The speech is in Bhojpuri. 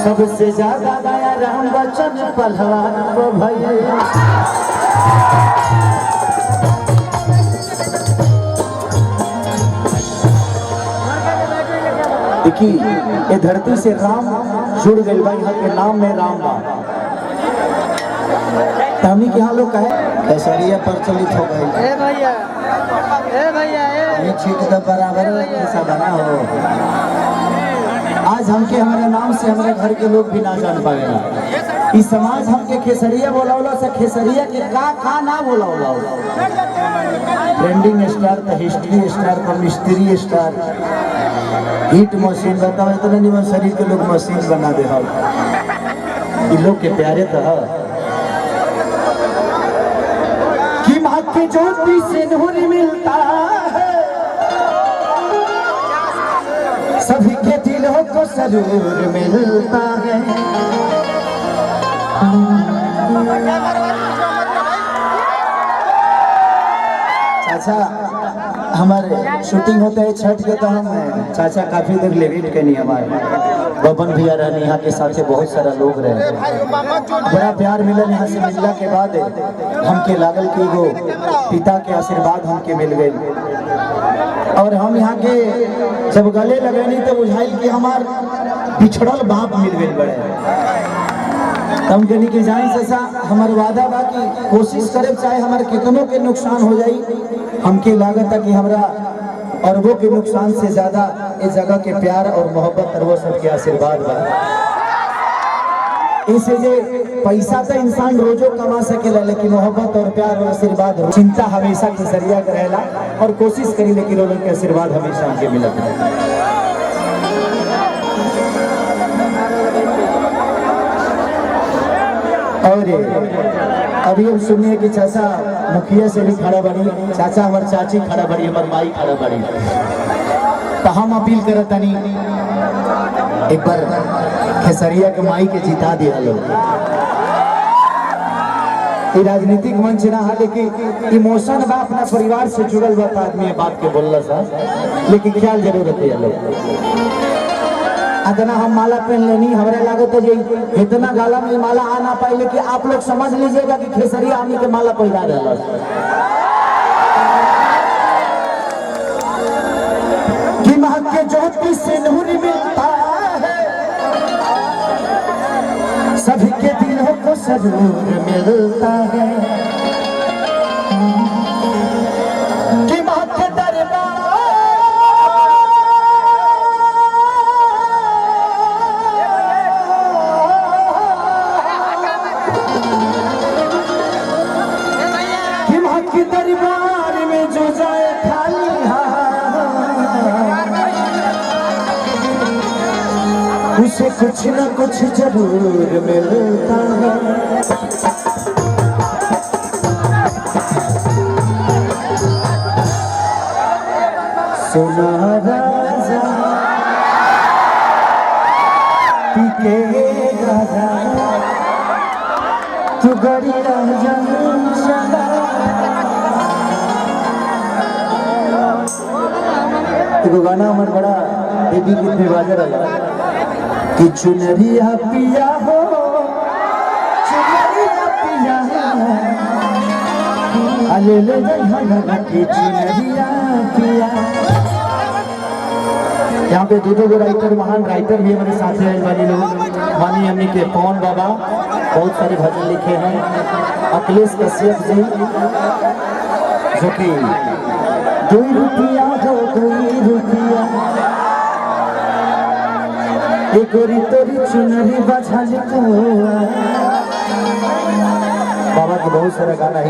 सबसे ज्यादा दया राम बच्चन पहलवान को भैया। देखी ये धरती से राम जुड़ गए भाई, यहाँ के नाम में राम बा। तमी के यहाँ लोग कहे केसरिया प्रचलित हो गई। ये ठीक तो बराबर ऐसा बना हो। आज हमके हमारे नाम से हमारे घर के लोग भी ना जान पाएगा। इस समाज हमके खेसरिया बोला से खेसरिया के का ना बोला ट्रेंडिंग स्टार तो हिस्ट्री स्टार तो मिस्त्री स्टार हिट मशीन बताओ इतना नहीं शरीर के लोग मशीन बना दे इन लोग के प्यारे तो कि माँ की ज्योति से नूर मिलता है, सभी के दिलों को सरूर मिलता है। चाचा हमारे शूटिंग होता है छठ के, तो हम चाचा काफी देर लेट के नहीं हमारे बबन भैया रहने यहाँ के साथ बहुत सारा लोग रहे, बड़ा प्यार मिलल। यहाँ से मिलने के बाद हमके लागल कि एगो पिता के आशीर्वाद हमके मिल गए, और हम यहाँ के जब गले लगेनी तो बुझाइल कि हमार बिछड़ल बाप मिल गए बड़े। तब कहनी कि जाए जैसा हमार वादा बा कि कोशिश करे चाहे हमारे कितनों के नुकसान हो जाई, हमके लागत है कि हमरा अरबों के नुकसान से ज्यादा इस जगह के प्यार और मोहब्बत और वो सबके आशीर्वाद बा। इसे जे पैसा तो इंसान रोजो कमा सकेला, लेकिन मोहब्बत और प्यार और आशीर्वाद चिंता हमेशा खेसरिया करेला, और कोशिश करी लेकिन लोगों के आशीर्वाद हमेशा हमके मिलत है। और अभी हम सुनिए कि चाचा मुखिया से भी खड़ा बड़ी, चाचा हमारे चाची खड़ा बड़ी, हमारे माई खड़ा बड़ी, तो हम अपील करत तनी एक बार खेसरिया के माई के जिता दिया लोग। राजनीतिक मंच ना है, लेकिन इमोशन बा अपना परिवार से जुड़ल बा, आदमी बात के बोलला सा, लेकिन ख्याल जरूरत है लोग। इतना हम माला पहन लेनी, हमारे लागत है इतना गाला में माला आ ना पाए, लेकिन आप लोग समझ लीजिएगा कि खेसरिया आने के माला पहला रहा कि महक के ज्योति से नूर मिलता है, सभी के दिलों को सरूर मिलता है। कि महक के दरबार दरबार में जो जाए खाली उसे कुछ न कुछ जरूर मिलता है। सोना राजा पीके राजा तू गड़ी रह चला एगो गाना हमार बड़ा देवी गीत में बाजे रहा कि चुनरिया पिया हो चुनरिया पिया अले ले जइहा कि चुनरिया पिया। यहाँ पे दो राइटर महान राइटर भी हमारे साथ हैं वाली लोग मानी हमने के पवन बाबा बहुत सारे भजन लिखे हैं, अखिलेश कश्यप जी जो कि 2 रुपया हो 2 रुपया एक गोरी तोरी चुनरी बजा को बाबा के बहुत सारा गाना है।